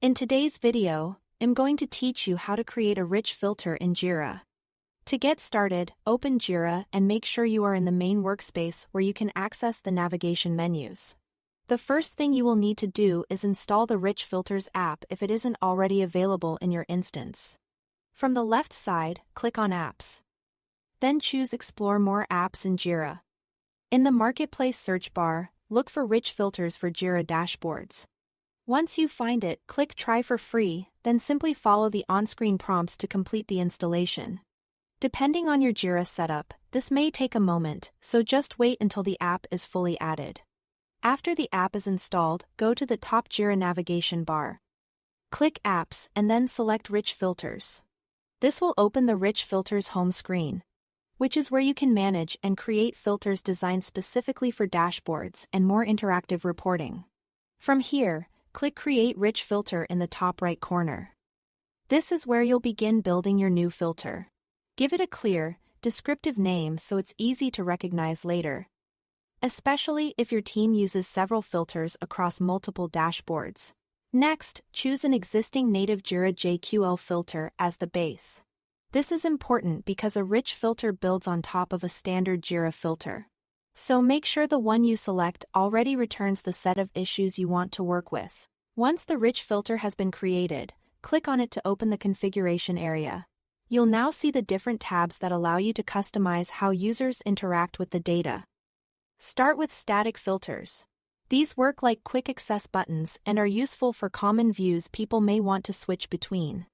In today's video, I'm going to teach you how to create a rich filter in Jira. To get started, open Jira and make sure you are in the main workspace where you can access the navigation menus. The first thing you will need to do is install the Rich Filters app if it isn't already available in your instance. From the left side, click on Apps. Then choose Explore More Apps in Jira. In the Marketplace search bar, look for Rich Filters for Jira dashboards. Once you find it, click Try for free, then simply follow the on-screen prompts to complete the installation. Depending on your Jira setup, this may take a moment, so just wait until the app is fully added. After the app is installed, go to the top Jira navigation bar. Click Apps and then select Rich Filters. This will open the Rich Filters home screen, which is where you can manage and create filters designed specifically for dashboards and more interactive reporting. From here, click Create Rich Filter in the top right corner. This is where you'll begin building your new filter. Give it a clear, descriptive name so it's easy to recognize later, especially if your team uses several filters across multiple dashboards. Next, choose an existing native Jira JQL filter as the base. This is important because a rich filter builds on top of a standard Jira filter. So make sure the one you select already returns the set of issues you want to work with. Once the rich filter has been created, click on it to open the configuration area. You'll now see the different tabs that allow you to customize how users interact with the data. Start with static filters. These work like quick access buttons and are useful for common views people may want to switch between.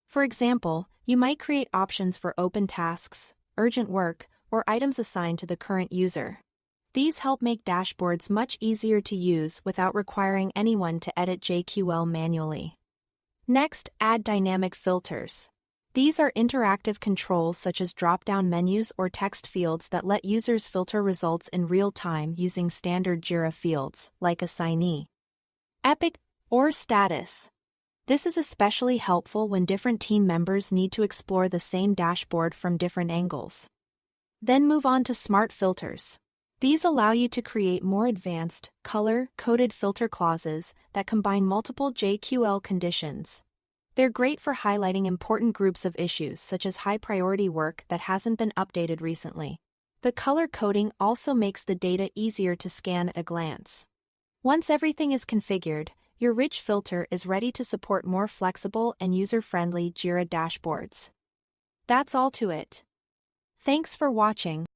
For example, you might create options for open tasks, urgent work, or items assigned to the current user. These help make dashboards much easier to use without requiring anyone to edit JQL manually. Next, add dynamic filters. These are interactive controls such as drop-down menus or text fields that let users filter results in real time using standard Jira fields, like assignee, epic, or status. This is especially helpful when different team members need to explore the same dashboard from different angles. Then move on to smart filters. These allow you to create more advanced, color-coded filter clauses that combine multiple JQL conditions. They're great for highlighting important groups of issues such as high-priority work that hasn't been updated recently. The color coding also makes the data easier to scan at a glance. Once everything is configured, your rich filter is ready to support more flexible and user-friendly Jira dashboards. That's all to it. Thanks for watching.